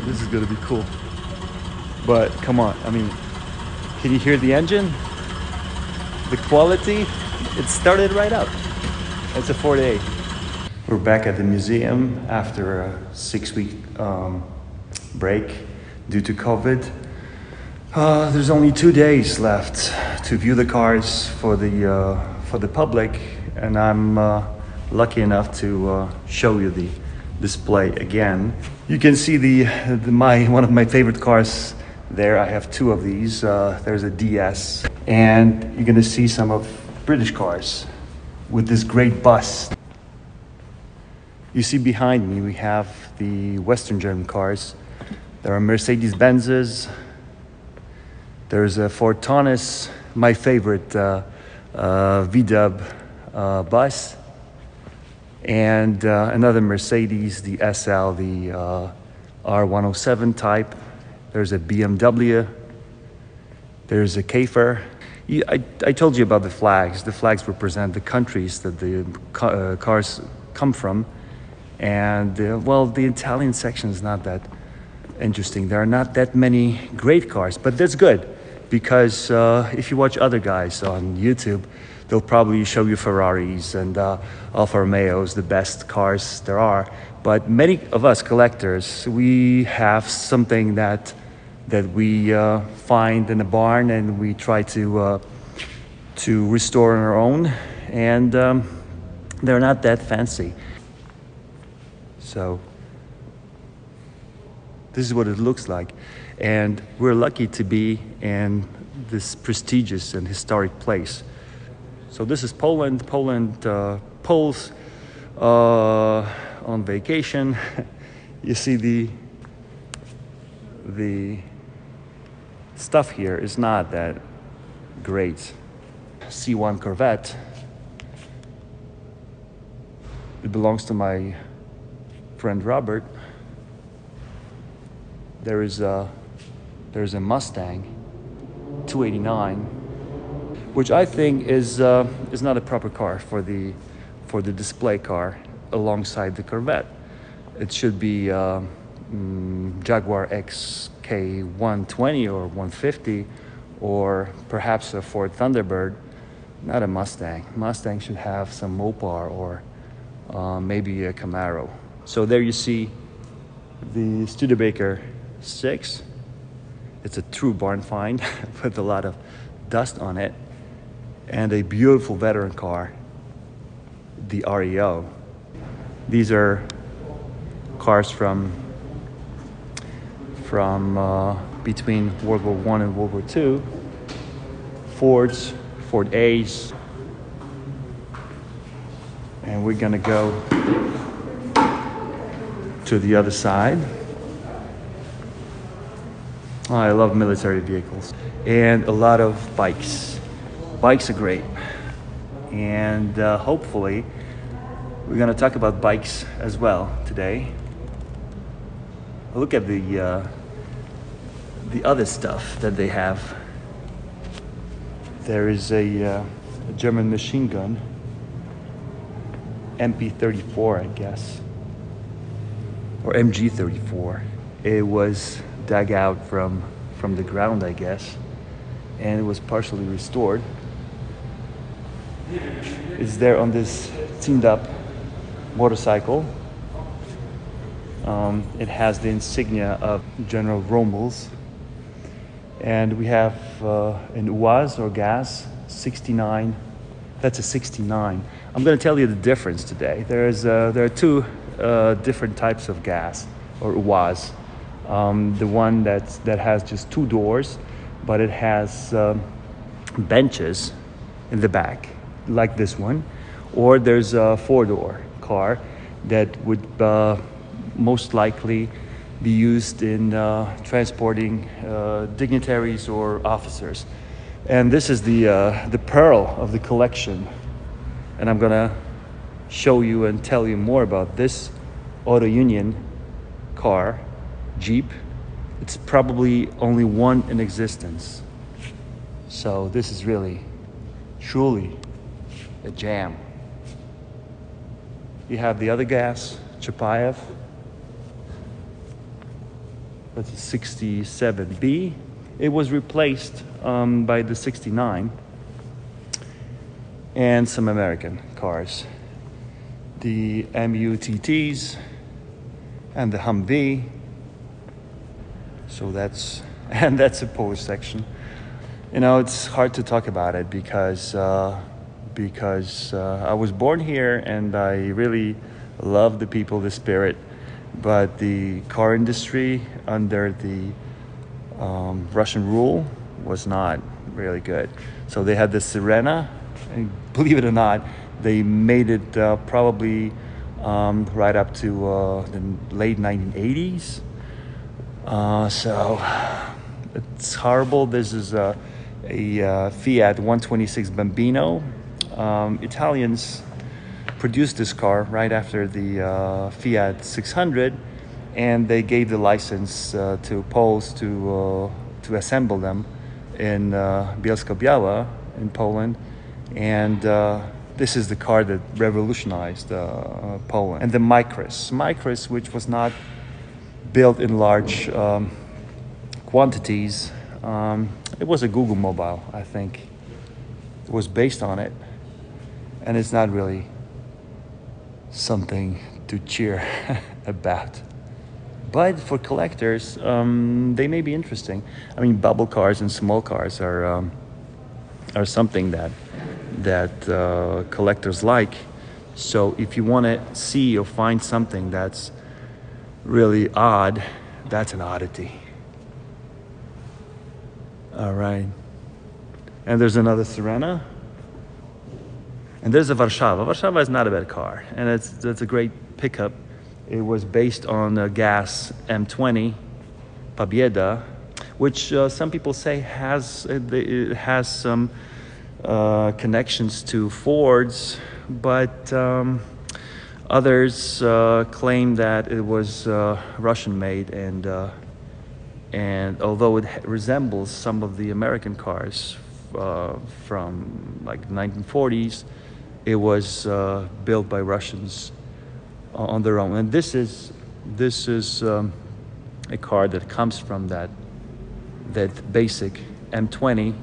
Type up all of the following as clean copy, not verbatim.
This is gonna be cool. But come on, I mean, can you hear the engine? The quality, it started right up. It's a 48. We're back at the museum after a 6-week break due to COVID. There's only 2 days left to view the cars for the public, and I'm lucky enough to show you the display again. You can see one of my favorite cars there. I have 2 of these. There's a DS, and you're gonna see some of British cars with this great bus. You see behind me we have the Western German cars. There are Mercedes-Benzes. There's a Ford Taunus, my favorite VW bus, and another Mercedes, the SL, the R107 type. There's a BMW. There's a Käfer. I told you about the flags. The flags represent the countries that the cars come from. And well, the Italian section is not that interesting. There are not that many great cars, but that's good, because if you watch other guys on YouTube, they'll probably show you Ferraris and Alfa Romeos, the best cars there are. But many of us collectors, we have something that we find in a barn, and we try to restore on our own, and they're not that fancy. So this is what it looks like, and we're lucky to be in this prestigious and historic place. So this is Poland. Poles on vacation. You see the stuff here is not that great. C1 Corvette. It belongs to my friend Robert. There's a Mustang 289, which I think is not a proper car for the display car alongside the Corvette. It should be Jaguar XK 120 or 150, or perhaps a Ford Thunderbird, not a Mustang. Mustang should have some Mopar or maybe a Camaro. So there you see the Studebaker 6. It's a true barn find with a lot of dust on it, and a beautiful veteran car, the REO. These are cars from between World War I and World War II. Fords, Ford A's, and we're gonna go to the other side. Oh, I love military vehicles, and a lot of bikes. Bikes are great, and hopefully we're gonna talk about bikes as well today. Look at the other stuff that they have. There is a German machine gun, MP34, I guess, or MG34. It was dug out from the ground, I guess, and it was partially restored. It's there on this cleaned up motorcycle. It has the insignia of General Rommel's, and we have an UAZ or gas 69. That's a 69. I'm going to tell you the difference today. There are 2 different types of gas or UAZ. The one that has just 2 doors, but it has benches in the back, like this one, or there's a 4-door car that would most likely be used in transporting dignitaries or officers. And this is the pearl of the collection, and I'm gonna show you and tell you more about this Auto Union car, Jeep. It's probably only one in existence, so this is really, truly a jam. You have the other gas, Chapayev. That's a 67B. It was replaced by the 69 and some American cars. The MUTTs and the Humvee. So that's a Polish section. You know, it's hard to talk about it because I was born here and I really love the people, the spirit, but the car industry under the Russian rule was not really good. So they had the Sirena, and believe it or not, they made it probably right up to the late 1980s. So it's horrible. This is a Fiat 126 Bambino. Italians produced this car right after the Fiat 600, and they gave the license to Poles to assemble them in Bielsko-Biała in Poland, and this is the car that revolutionized Poland. And the Micras, which was not built in large quantities. It was a Google Mobile, I think. It was based on it, and it's not really something to cheer about. But for collectors, they may be interesting. I mean, bubble cars and small cars are something that collectors like. So if you want to see or find something that's really odd, that's an oddity. All right. And there's another Sirena. And there's a Warszawa. Warszawa is not a bad car, and it's a great pickup. It was based on a gas M20 Pobieda, which some people say it has some connections to Fords, but others claim that it was Russian-made, and although it resembles some of the American cars from like the 1940s, it was built by Russians on their own. And this is a car that comes from that basic M20.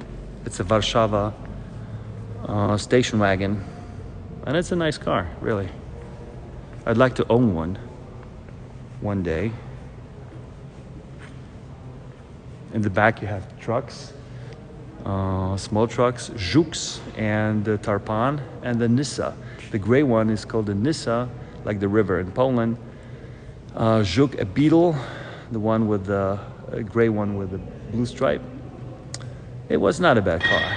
It's a Warszawa station wagon, and it's a nice car, really. I'd like to own one day. In the back you have trucks, small trucks, Żuks and the Tarpan, and the Nysa. The gray one is called the Nysa, like the river in Poland. Żuk, a Beetle, the one with the gray one with the blue stripe. It was not a bad car.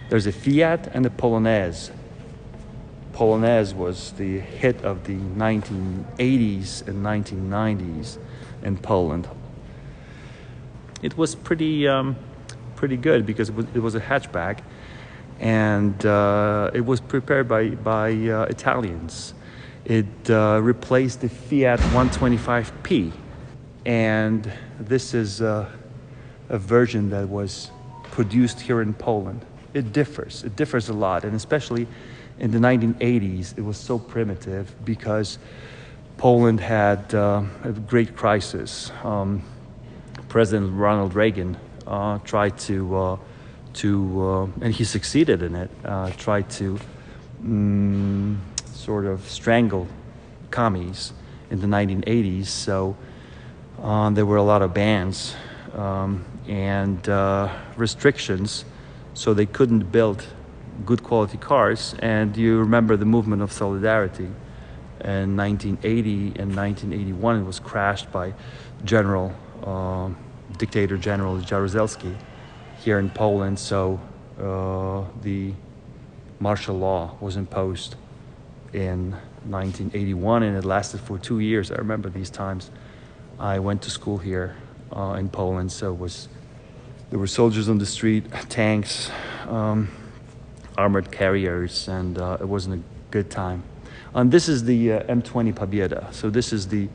There's a Fiat and a Polonaise. Polonaise was the hit of the 1980s and 1990s in Poland. It was pretty good because it was a hatchback, and it was prepared by Italians. It replaced the Fiat 125P, and this is a version that was produced here in Poland. It differs a lot, and especially in the 1980s, it was so primitive because Poland had a great crisis. President Ronald Reagan tried to and he succeeded in it, tried to sort of strangle commies in the 1980s. So there were a lot of bans and restrictions, so they couldn't build good quality cars. And you remember the movement of solidarity in 1980 and 1981. It was crashed by Dictator General Jaruzelski here in Poland. So the martial law was imposed in 1981, and it lasted for 2 years. I remember these times. I went to school here in Poland, so there were soldiers on the street, tanks, armored carriers, and it wasn't a good time. And this is the M20 Pobieda. So this is the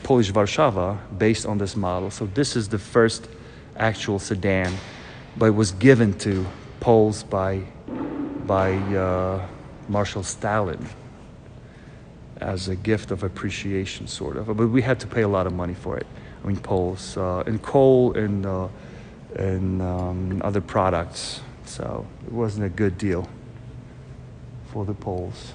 Polish Warszawa based on this model. So this is the first actual sedan, but it was given to Poles by Marshal Stalin as a gift of appreciation, sort of. But we had to pay a lot of money for it. I mean Poles, in coal and other products. So it wasn't a good deal for the Poles.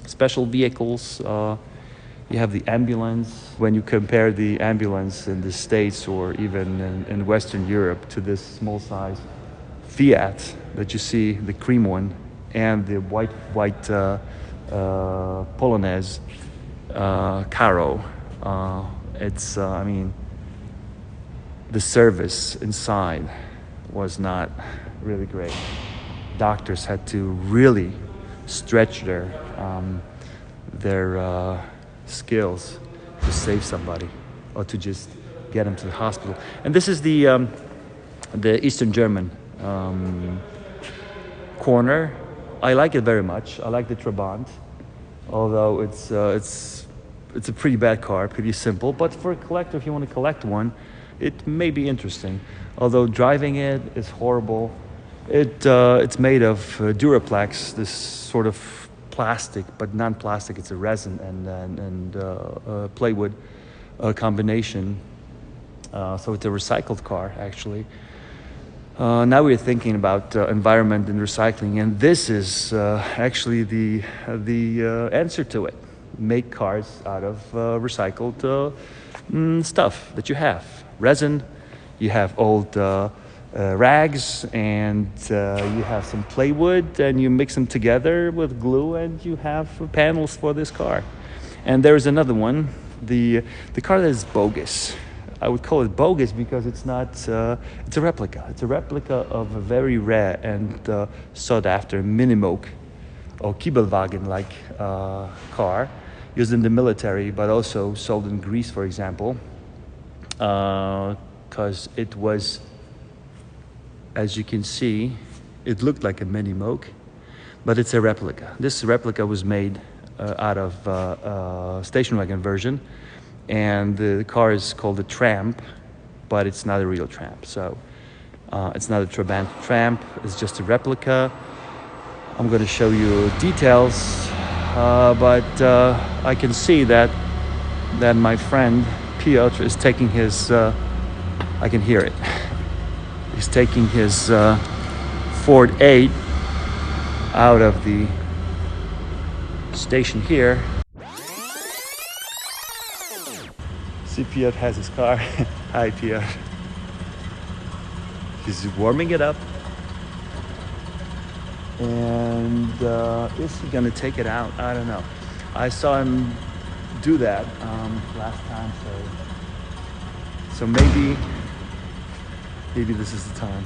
Special vehicles. You have the ambulance. When you compare the ambulance in the States or even in Western Europe to this small size Fiat that you see, the cream one, and the white Polonaise Caro, it's I mean, the service inside was not really great. Doctors had to really stretch their skills to save somebody or to just get them to the hospital. And this is the Eastern German corner. I like it very much. I like the Trabant, although it's a pretty bad car, pretty simple. But for a collector, if you want to collect one, it may be interesting. Although driving it is horrible. It's made of Duraplex, this sort of plastic, but non-plastic. It's a resin and plywood combination. So it's a recycled car, actually. Now we're thinking about environment and recycling, and this is actually the answer to it. Make cars out of recycled stuff that you have. Resin, you have old rags, and you have some plywood, and you mix them together with glue, and you have panels for this car. And there's another one, the car that is bogus. I would call it bogus because it's not. It's a replica. It's a replica of a very rare and sought after Minimoog or Kiebelwagen-like car used in the military, but also sold in Greece, for example, because it was, as you can see, it looked like a Minimoog, but it's a replica. This replica was made out of station wagon version, and the car is called a Tramp, but it's not a real Tramp. So it's not a Trabant Tramp, it's just a replica. I'm going to show you details, but I can see that my friend Piotr is taking his, I can hear it, he's taking his Ford 8 out of the station here. See, Piotr has his car. Hi, Piotr. He's warming it up. And is he gonna take it out? I don't know. I saw him do that last time, so maybe this is the time.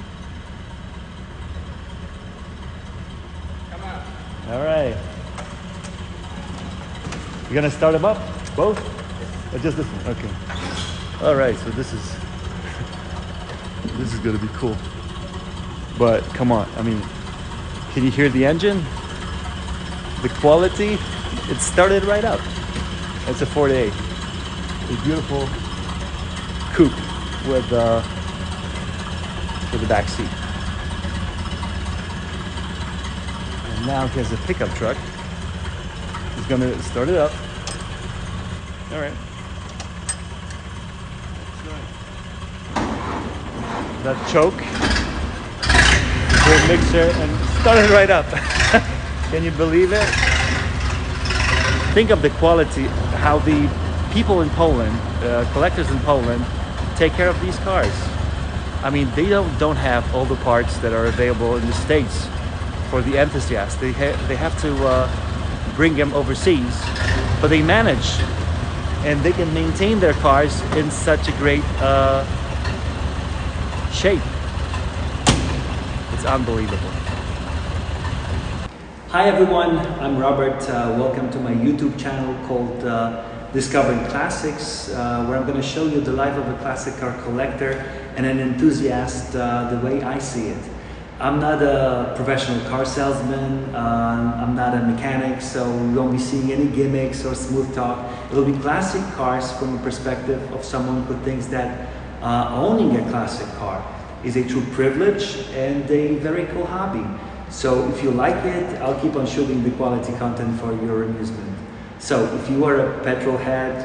Come on. All right. You gonna start them up, both? Or just this one? Okay. All right. So this is gonna be cool. But come on. I mean, can you hear the engine? The quality. It started right up. It's a 48. A beautiful coupe with the back seat. And now he has a pickup truck. He's gonna start it up. All right. That choke, the mixer, and started right up. Can you believe it? Think of the quality, how the people in Poland, collectors in Poland, take care of these cars. I mean, they don't have all the parts that are available in the States for the enthusiasts. They have to bring them overseas, but they manage, and they can maintain their cars in such a great shape. It's unbelievable. Hi everyone, I'm Robert. Welcome to my YouTube channel called Discovering Classics, where I'm going to show you the life of a classic car collector and an enthusiast the way I see it. I'm not a professional car salesman, I'm not a mechanic, so you won't be seeing any gimmicks or smooth talk. It'll be classic cars from a perspective of someone who thinks that owning a classic car is a true privilege and a very cool hobby. So if you like it, I'll keep on shooting the quality content for your amusement. So if you are a petrol head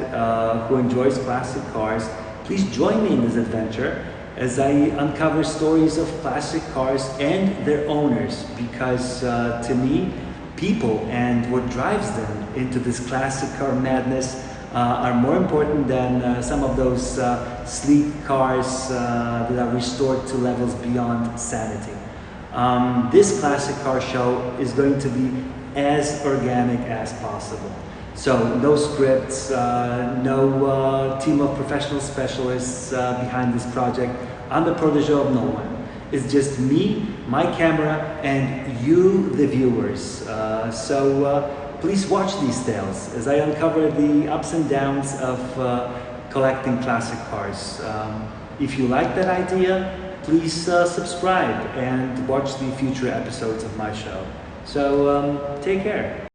who enjoys classic cars, please join me in this adventure as I uncover stories of classic cars and their owners, because to me, people and what drives them into this classic car madness are more important than some of those sleek cars that are restored to levels beyond sanity. This classic car show is going to be as organic as possible. So no scripts, no team of professional specialists behind this project. I'm the protege of no one. It's just me, my camera, and you, the viewers. Please watch these tales as I uncover the ups and downs of collecting classic cars. If you like that idea, please subscribe and watch the future episodes of my show. So take care.